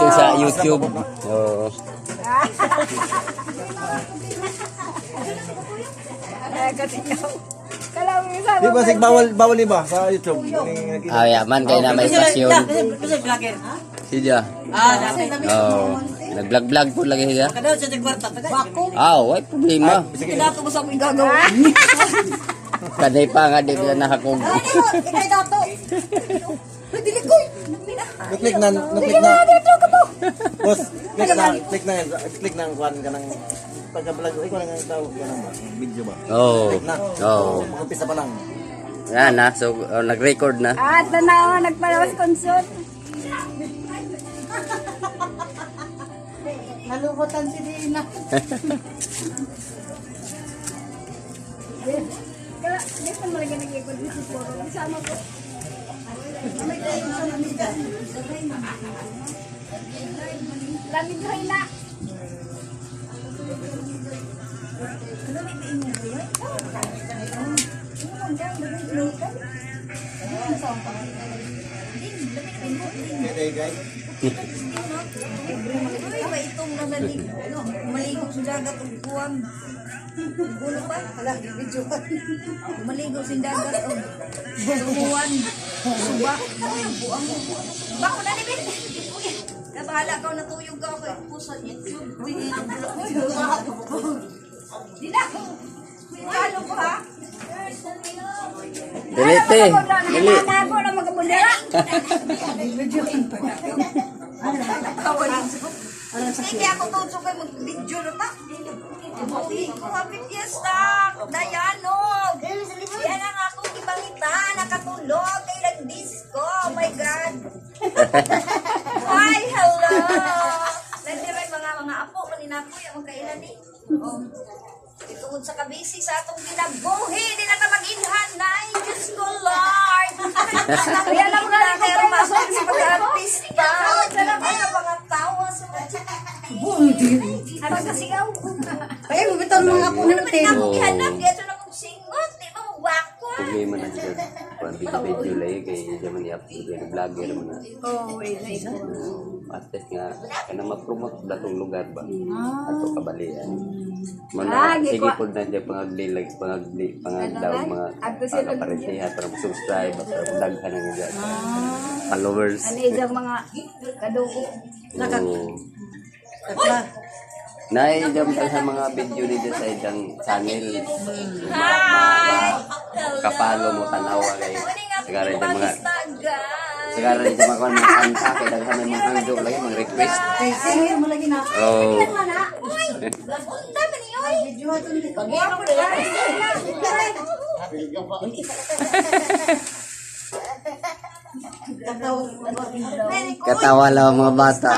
Ito sa YouTube. Oo. Di ba sig bawal ni ba sa YouTube? Man kayo na may pasyon. Siya. Oh, nag-vlog po lagi siya. Why problema. Dato mo sa aming gagawa. Kaday pa nga di bila nakakog. Ikay dato. Dili ko. Klik na. Boss, click na kuan ka ng pagka-vlog. Ikaw lang ang tawag ka ng video ba? Click na. Mag-umpisa pa lang. Yan na, so nag-record na. At na nagpalawas consult. Nalubutan si Dina. Kaya, hindi pa malagyan nag-ikot dito po. Sama po. Lamig hoy na. Okay, guys. Itong maligo sa dagat o buwan. Gulo pa? Wala, video pa. Maligo sa dagat o buwan. Suba. Buwang. Bako na ni Bin. Nabahala ka natuyog ka ako. Pusa YouTube. Di na. Ano ko ha? Delete. Dili. Ako na magkabundera. Sige ako tutso kayo mag-video na ta. Happy Fiesta! Dayanog! Yan ang akong ibangita. Nakatulog kay nag-disco. Oh my God! Hi! Hello! Nandiray mga apo. Maninapo yung magkailan eh. Itungod sa kabisi sa atong ginabuhi. Di na ka mag-inhanay. Diyos ko, Lord! Yan ang mga masok sa pag-artista. Sana ba na mga tawa sa mga ano kasigaw? Ay, mabitan mga po na natin. Ano ba ihanap? Dito na kong singot. Di ba wako? Problema na dyan. Kung video lagi kay jaman i-upload yung vlogger mo na. Artist nga, kaya ma-promote datong lugar ba? Ato kabalian. Sige po na dyan pangagdaw mga kaparentihan para mag-subscribe para magdaghan ng dyan. Followers. Ano yung mga kadugo? Naijam sa mga video dito sa isang channel. Kapalo mo tanawa kay sigara dyan mga kanta kay daghan ng mga hangdo lagi mga request. Oh. Katawa lang mga bata.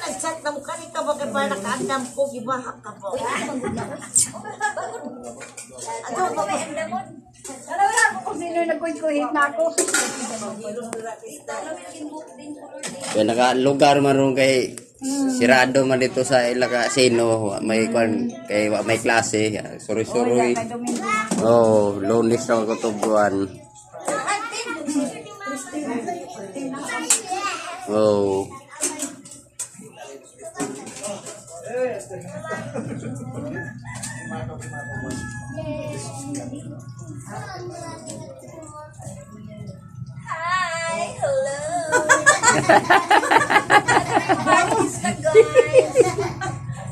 Nag-chat na mukha ni ka ba kaya para nakaandam ko, gibahak ka po. Ano ba may andamon? Ano lang kung sino nagkuhit na ako. Kaya naka-lugar man kay sirado man dito sa ilaka sino may kwan kay may klase suri-suri. Oh, Lunes na ko tubuan. Oh. Hi, hello. Guys.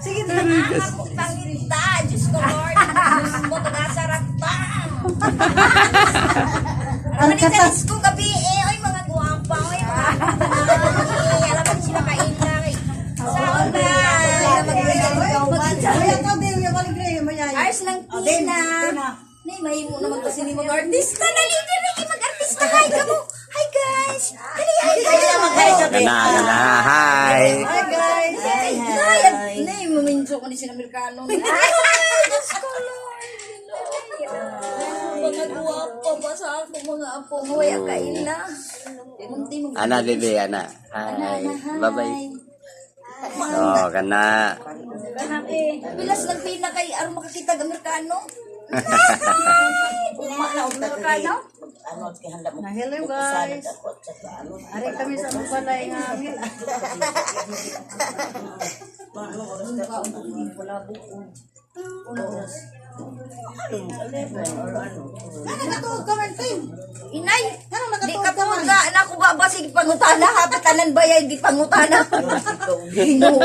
Sige na ako pangita. Diyos ko Lord. Diyos mo tagasarap pa. Manigalis ko gabi eh. Ay mga guwapa. Ay mga alam mo sila kaina. Saan na? Ars lang tina. Nay, mahimo naman kasi ni mga artista. Nalibir na kayo mag-artista. Hi ka mo. Hi guys. Dali, hi guys. Hi. Hi guys. Hi. Nay, maminso ko ni Sinamericano. Ay, Diyos ko Lord. Mga guwapo ba sa ako mga apo. Mawaya kaila. Ana bebe ana. Hi. Bye-bye. Oh, kana. Pilas lang pina kay aron makakita ng Amerikano. Uma na ang Amerikano? ano kay handa mo. Hello guys. Ari kami sa balay nga amin. Nakatuog ka man tayo. Inay, di ka tumaga. Naku ba ba sige pangutana ha? Patanan ba yan? Di pangutana. Ginoo.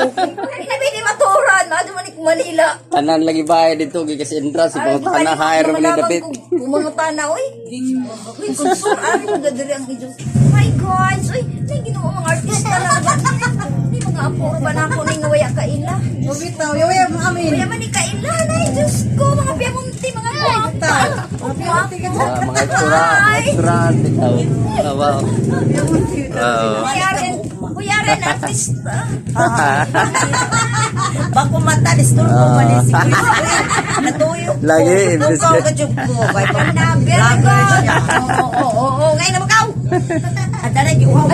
Inabidi maturan. Ano man ik Manila. Tanan lagi bahay dito kasi entrance si pangutana hire mo ni dapit. Umangutana, oy. Uy, konsol. Ari mo gadiri ang video. Oh my God. Uy, may ginoo mga artista lang. Di mga apo ba na ako ning waya kaila. Bitaw, yawa mo amin. Waya man ni kaila. Ay, Diyos ko. Mga piamunti, mga guwapa. Mga ekstra bitaw. Wow. Oh. Kuyarin, artista. Bako mata distur ko man si Natuyo ko. Lagi, imbis Tukaw ka- ka jud ko. Kay Nabiyan ko. Oo, ngayon naman ka. Ada na giuhaw.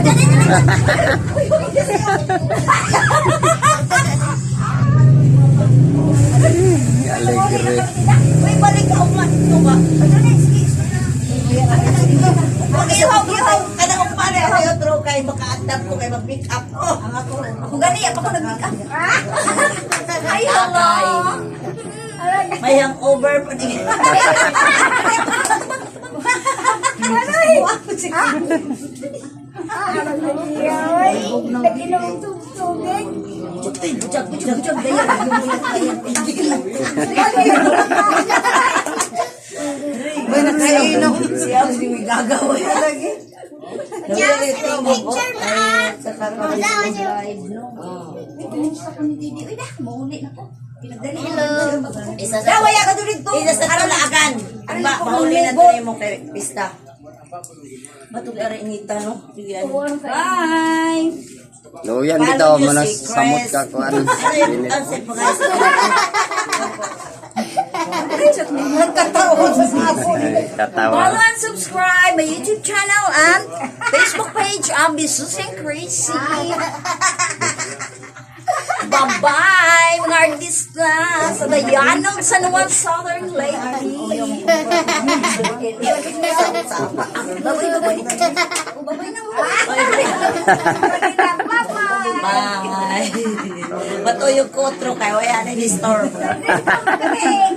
Alegre. Uy, balik ka ugma dito ba? Mag-ihaw. Kada ko pare ayo tro kay maka-adapt ko kay mag-pick up ko. Ako gani, ako nag-make up. Ay, hello. May hangover pa din. Bujag May nakainom. siya si gagawin lagi. Picture na. Isa sa Dawaya ka doon dito. isa sa tulaagan. Ba mahuli na to mo kay pista. Batul ara inita no. Sige ano. Bye. Luyan dito, manas samot ka ko ano. Ano ang set pa guys? Katawa. Follow and subscribe my YouTube channel and Facebook page. I'll be Susan Crazy. Bye-bye, mga artista sa Dayanog San Juan Southern Lady. Babay na mo. Bye. Bye. Matuyog ko otro kay wala na ni store. Bye.